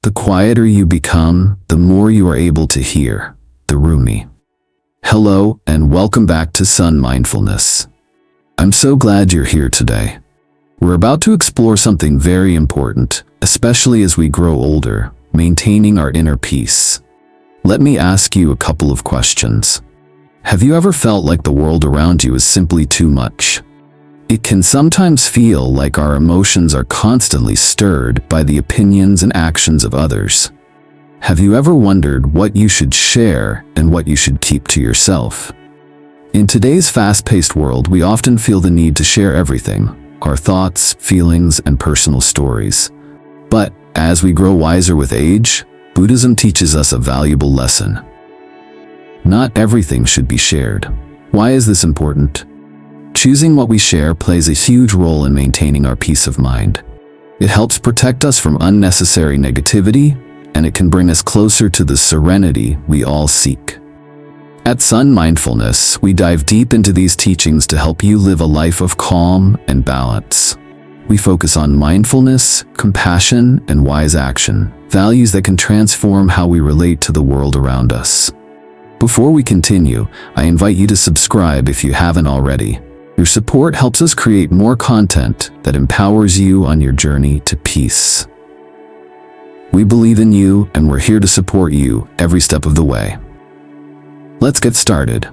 The quieter you become, the more you are able to hear. The Rumi. Hello, and welcome back to Son.Mindfulness. I'm so glad you're here today. We're about to explore something very important, especially as we grow older, maintaining our inner peace. Let me ask you a couple of questions. Have you ever felt like the world around you is simply too much? It can sometimes feel like our emotions are constantly stirred by the opinions and actions of others. Have you ever wondered what you should share and what you should keep to yourself? In today's fast-paced world, we often feel the need to share everything, our thoughts, feelings, and personal stories. But as we grow wiser with age, Buddhism teaches us a valuable lesson. Not everything should be shared. Why is this important? Choosing what we share plays a huge role in maintaining our peace of mind. It helps protect us from unnecessary negativity, and it can bring us closer to the serenity we all seek. At Son.Mindfulness, we dive deep into these teachings to help you live a life of calm and balance. We focus on mindfulness, compassion, and wise action, values that can transform how we relate to the world around us. Before we continue, I invite you to subscribe if you haven't already. Your support helps us create more content that empowers you on your journey to peace. We believe in you, and we're here to support you every step of the way. Let's get started.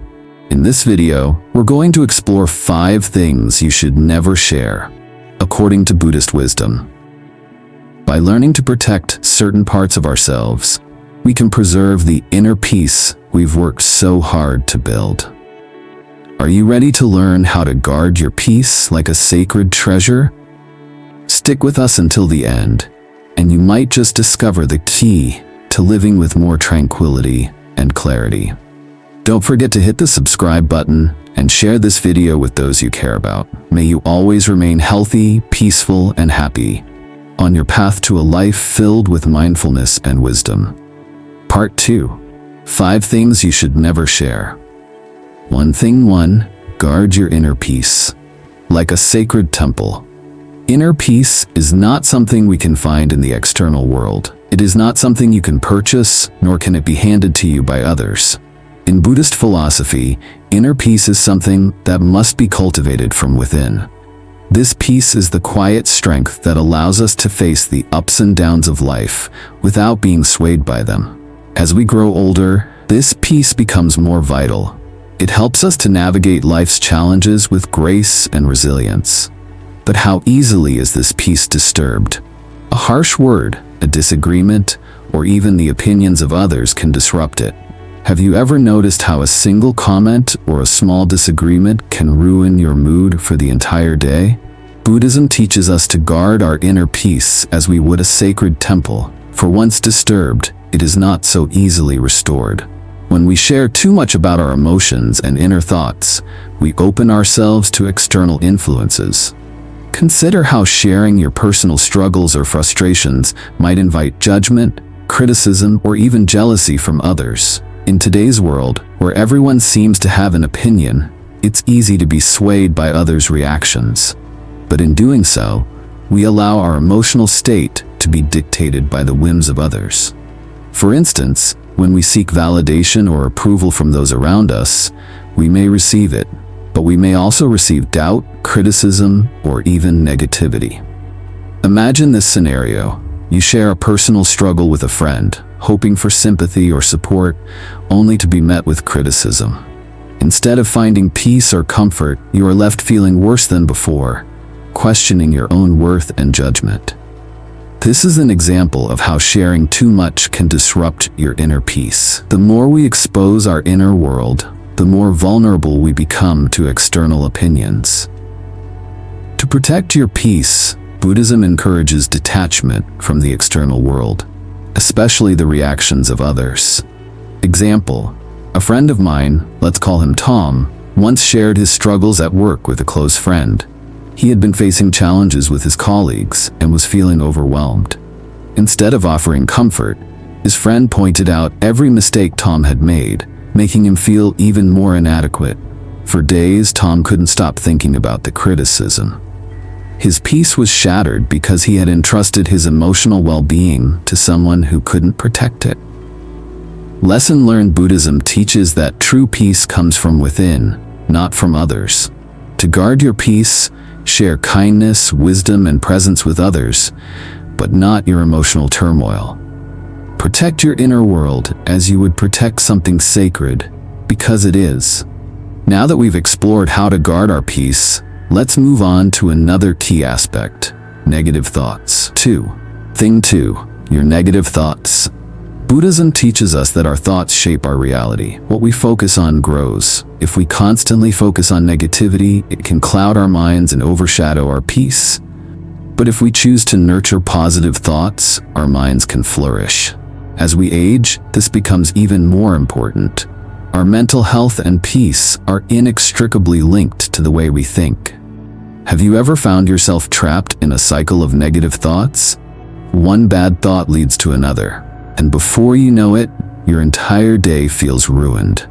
In this video, we're going to explore 5 things you should never share, according to Buddhist wisdom. By learning to protect certain parts of ourselves, we can preserve the inner peace we've worked so hard to build. Are you ready to learn how to guard your peace like a sacred treasure? Stick with us until the end, and you might just discover the key to living with more tranquility and clarity. Don't forget to hit the subscribe button and share this video with those you care about. May you always remain healthy, peaceful, and happy on your path to a life filled with mindfulness and wisdom. Part 2. 5 things you should never share. 1. Guard your inner peace. Like a sacred temple. Inner peace is not something we can find in the external world. It is not something you can purchase, nor can it be handed to you by others. In Buddhist philosophy, inner peace is something that must be cultivated from within. This peace is the quiet strength that allows us to face the ups and downs of life without being swayed by them. As we grow older, this peace becomes more vital. It helps us to navigate life's challenges with grace and resilience. But how easily is this peace disturbed? A harsh word, a disagreement, or even the opinions of others can disrupt it. Have you ever noticed how a single comment or a small disagreement can ruin your mood for the entire day? Buddhism teaches us to guard our inner peace as we would a sacred temple, for once disturbed, it is not so easily restored. When we share too much about our emotions and inner thoughts, we open ourselves to external influences. Consider how sharing your personal struggles or frustrations might invite judgment, criticism, or even jealousy from others. In today's world, where everyone seems to have an opinion, it's easy to be swayed by others' reactions. But in doing so, we allow our emotional state to be dictated by the whims of others. For instance, when we seek validation or approval from those around us, we may receive it, but we may also receive doubt, criticism, or even negativity. Imagine this scenario. You share a personal struggle with a friend, hoping for sympathy or support, only to be met with criticism. Instead of finding peace or comfort, you are left feeling worse than before, questioning your own worth and judgment. This is an example of how sharing too much can disrupt your inner peace. The more we expose our inner world, the more vulnerable we become to external opinions. To protect your peace, Buddhism encourages detachment from the external world, especially the reactions of others. Example: a friend of mine, let's call him Tom, once shared his struggles at work with a close friend. He had been facing challenges with his colleagues and was feeling overwhelmed. Instead of offering comfort, his friend pointed out every mistake Tom had made, making him feel even more inadequate. For days, Tom couldn't stop thinking about the criticism. His peace was shattered because he had entrusted his emotional well-being to someone who couldn't protect it. Lesson learned: Buddhism teaches that true peace comes from within, not from others. To guard your peace, share kindness, wisdom, and presence with others, but not your emotional turmoil. Protect your inner world as you would protect something sacred, because it is. Now that we've explored how to guard our peace, let's move on to another key aspect: negative thoughts. Thing 2. Your negative thoughts. Buddhism teaches us that our thoughts shape our reality. What we focus on grows. If we constantly focus on negativity, it can cloud our minds and overshadow our peace. But if we choose to nurture positive thoughts, our minds can flourish. As we age, this becomes even more important. Our mental health and peace are inextricably linked to the way we think. Have you ever found yourself trapped in a cycle of negative thoughts? One bad thought leads to another, and before you know it, your entire day feels ruined.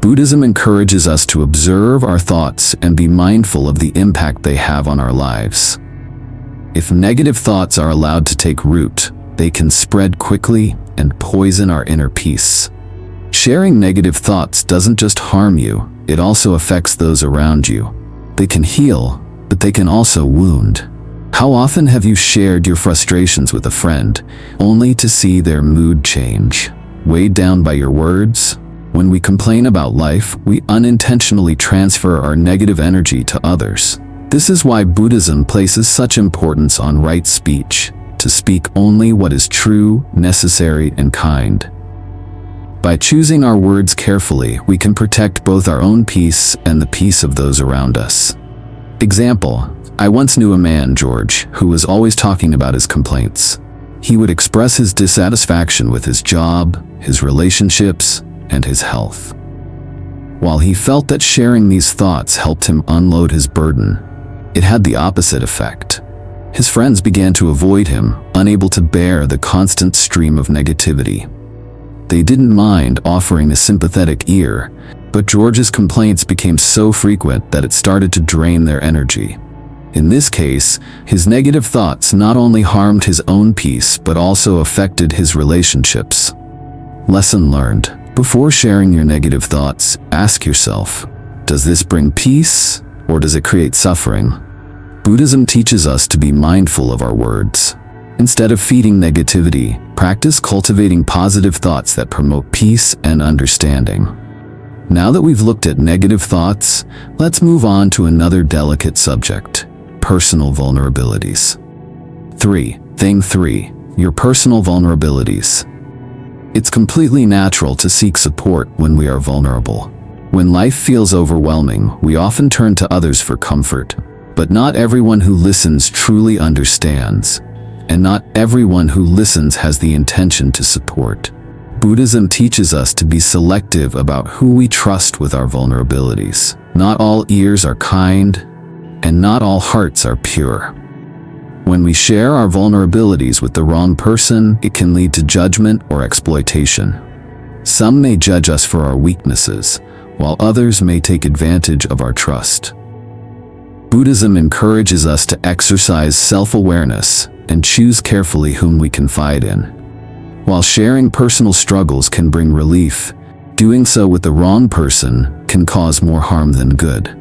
Buddhism encourages us to observe our thoughts and be mindful of the impact they have on our lives. If negative thoughts are allowed to take root, they can spread quickly and poison our inner peace. Sharing negative thoughts doesn't just harm you, it also affects those around you. They can heal, but they can also wound. How often have you shared your frustrations with a friend, only to see their mood change? Weighed down by your words? When we complain about life, we unintentionally transfer our negative energy to others. This is why Buddhism places such importance on right speech, to speak only what is true, necessary, and kind. By choosing our words carefully, we can protect both our own peace and the peace of those around us. Example: I once knew a man, George, who was always talking about his complaints. He would express his dissatisfaction with his job, his relationships, and his health. While he felt that sharing these thoughts helped him unload his burden, it had the opposite effect. His friends began to avoid him, unable to bear the constant stream of negativity. They didn't mind offering a sympathetic ear, but George's complaints became so frequent that it started to drain their energy. In this case, his negative thoughts not only harmed his own peace but also affected his relationships. Lesson learned: before sharing your negative thoughts, ask yourself, does this bring peace or does it create suffering? Buddhism teaches us to be mindful of our words. Instead of feeding negativity, practice cultivating positive thoughts that promote peace and understanding. Now that we've looked at negative thoughts, let's move on to another delicate subject: personal vulnerabilities. Thing 3. Your personal vulnerabilities. It's completely natural to seek support when we are vulnerable. When life feels overwhelming, we often turn to others for comfort. But not everyone who listens truly understands. And not everyone who listens has the intention to support. Buddhism teaches us to be selective about who we trust with our vulnerabilities. Not all ears are kind, and not all hearts are pure. When we share our vulnerabilities with the wrong person, it can lead to judgment or exploitation. Some may judge us for our weaknesses, while others may take advantage of our trust. Buddhism encourages us to exercise self-awareness and choose carefully whom we confide in. While sharing personal struggles can bring relief, doing so with the wrong person can cause more harm than good.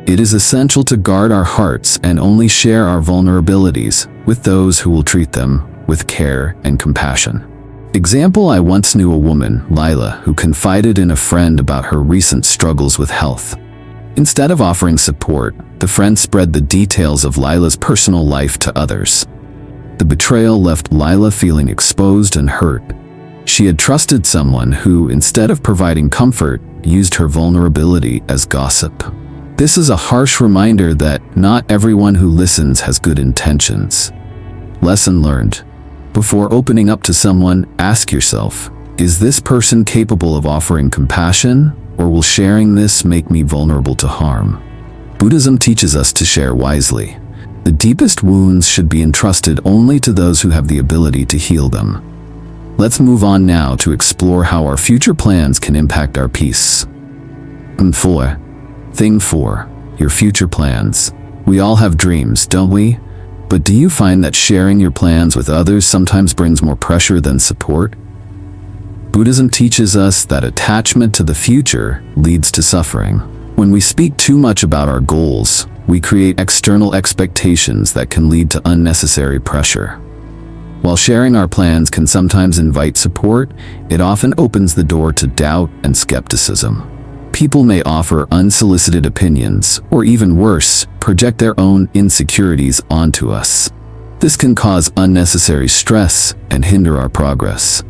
It is essential to guard our hearts and only share our vulnerabilities with those who will treat them with care and compassion. Example: I once knew a woman, Lila, who confided in a friend about her recent struggles with health. Instead of offering support, the friend spread the details of Lila's personal life to others. The betrayal left Lila feeling exposed and hurt. She had trusted someone who, instead of providing comfort, used her vulnerability as gossip. This is a harsh reminder that not everyone who listens has good intentions. Lesson learned: before opening up to someone, ask yourself, is this person capable of offering compassion, or will sharing this make me vulnerable to harm? Buddhism teaches us to share wisely. The deepest wounds should be entrusted only to those who have the ability to heal them. Let's move on now to explore how our future plans can impact our peace. Thing 4. Your future plans. We all have dreams, don't we? But do you find that sharing your plans with others sometimes brings more pressure than support? Buddhism teaches us that attachment to the future leads to suffering. When we speak too much about our goals, we create external expectations that can lead to unnecessary pressure. While sharing our plans can sometimes invite support, it often opens the door to doubt and skepticism. People may offer unsolicited opinions, or even worse, project their own insecurities onto us. This can cause unnecessary stress and hinder our progress.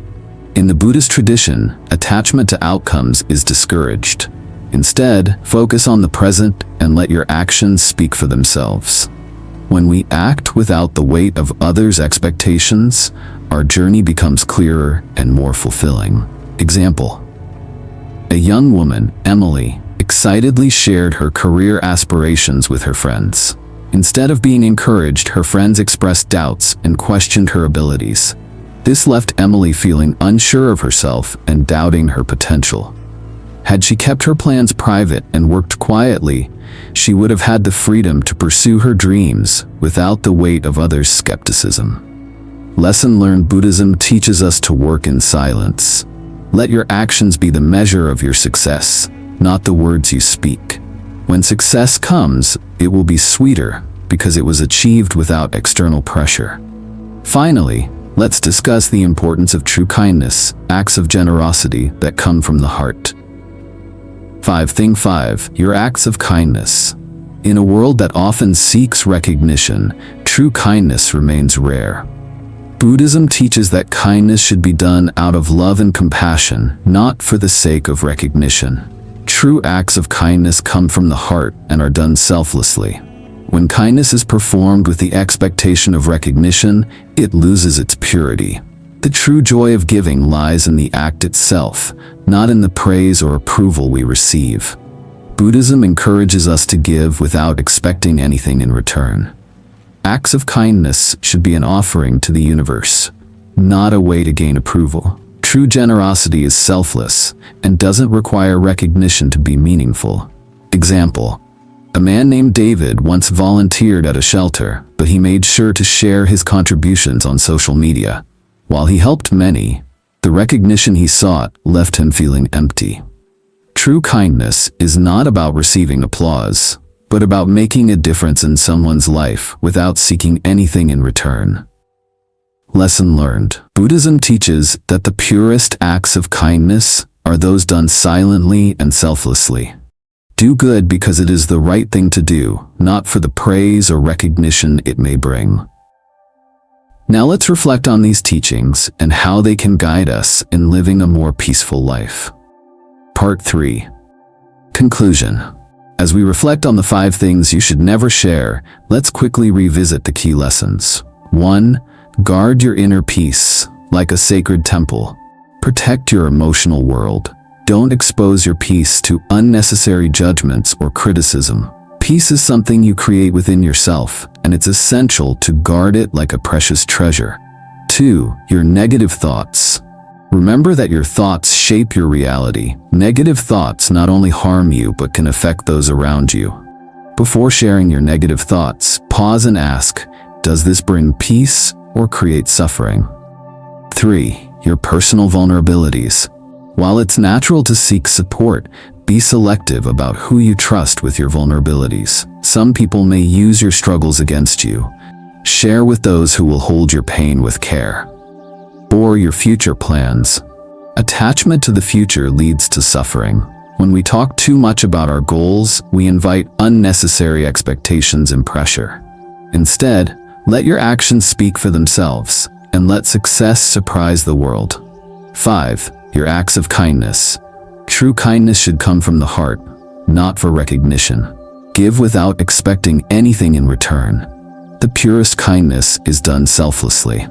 In the Buddhist tradition, attachment to outcomes is discouraged. Instead, focus on the present and let your actions speak for themselves. When we act without the weight of others' expectations, our journey becomes clearer and more fulfilling. Example: a young woman, Emily, excitedly shared her career aspirations with her friends. Instead of being encouraged, her friends expressed doubts and questioned her abilities. This left Emily feeling unsure of herself and doubting her potential. Had she kept her plans private and worked quietly, she would have had the freedom to pursue her dreams without the weight of others' skepticism. Lesson learned: Buddhism teaches us to work in silence. Let your actions be the measure of your success, not the words you speak. When success comes, it will be sweeter because it was achieved without external pressure. Finally, let's discuss the importance of true kindness, acts of generosity that come from the heart. 5. Your acts of kindness. In a world that often seeks recognition, true kindness remains rare. Buddhism teaches that kindness should be done out of love and compassion, not for the sake of recognition. True acts of kindness come from the heart and are done selflessly. When kindness is performed with the expectation of recognition, it loses its purity. The true joy of giving lies in the act itself, not in the praise or approval we receive. Buddhism encourages us to give without expecting anything in return. Acts of kindness should be an offering to the universe, not a way to gain approval. True generosity is selfless and doesn't require recognition to be meaningful. Example: a man named David once volunteered at a shelter, but he made sure to share his contributions on social media. While he helped many, the recognition he sought left him feeling empty. True kindness is not about receiving applause, but about making a difference in someone's life without seeking anything in return. Lesson learned: Buddhism teaches that the purest acts of kindness are those done silently and selflessly. Do good because it is the right thing to do, not for the praise or recognition it may bring. Now let's reflect on these teachings and how they can guide us in living a more peaceful life. Part 3. Conclusion. As we reflect on the 5 things you should never share, let's quickly revisit the key lessons. 1. Guard your inner peace, like a sacred temple. Protect your emotional world. Don't expose your peace to unnecessary judgments or criticism. Peace is something you create within yourself, and it's essential to guard it like a precious treasure. 2. Your negative thoughts. Remember that your thoughts shape your reality. Negative thoughts not only harm you but can affect those around you. Before sharing your negative thoughts, pause and ask, does this bring peace or create suffering? 3. Your personal vulnerabilities. While it's natural to seek support, be selective about who you trust with your vulnerabilities. Some people may use your struggles against you. Share with those who will hold your pain with care. 4. Your future plans. Attachment to the future leads to suffering. When we talk too much about our goals, we invite unnecessary expectations and pressure. Instead, let your actions speak for themselves, and let success surprise the world. 5. Your acts of kindness. True kindness should come from the heart, not for recognition. Give without expecting anything in return. The purest kindness is done selflessly.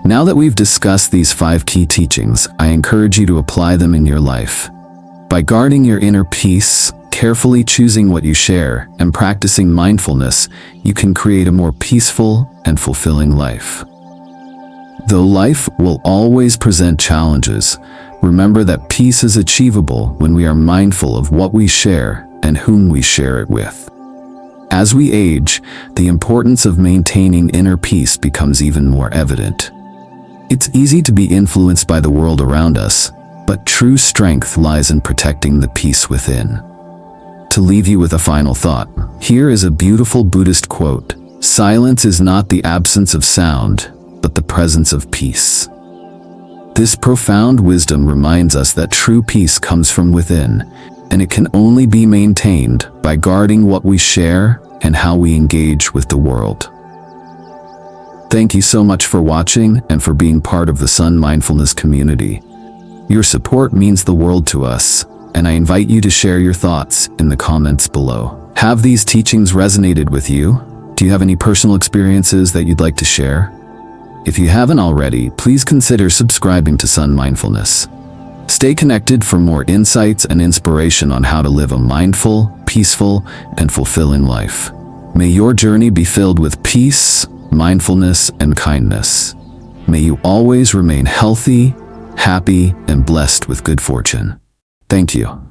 Now that we've discussed these 5 key teachings, I encourage you to apply them in your life. By guarding your inner peace, carefully choosing what you share, and practicing mindfulness, you can create a more peaceful and fulfilling life. Though life will always present challenges, remember that peace is achievable when we are mindful of what we share and whom we share it with. As we age, the importance of maintaining inner peace becomes even more evident. It's easy to be influenced by the world around us, but true strength lies in protecting the peace within. To leave you with a final thought, here is a beautiful Buddhist quote: "Silence is not the absence of sound, but the presence of peace." This profound wisdom reminds us that true peace comes from within, and it can only be maintained by guarding what we share and how we engage with the world. Thank you so much for watching and for being part of the Son.Mindfulness community. Your support means the world to us, and I invite you to share your thoughts in the comments below. Have these teachings resonated with you? Do you have any personal experiences that you'd like to share? If you haven't already, please consider subscribing to Son.Mindfulness. Stay connected for more insights and inspiration on how to live a mindful, peaceful, and fulfilling life. May your journey be filled with peace, mindfulness, and kindness. May you always remain healthy, happy, and blessed with good fortune. Thank you.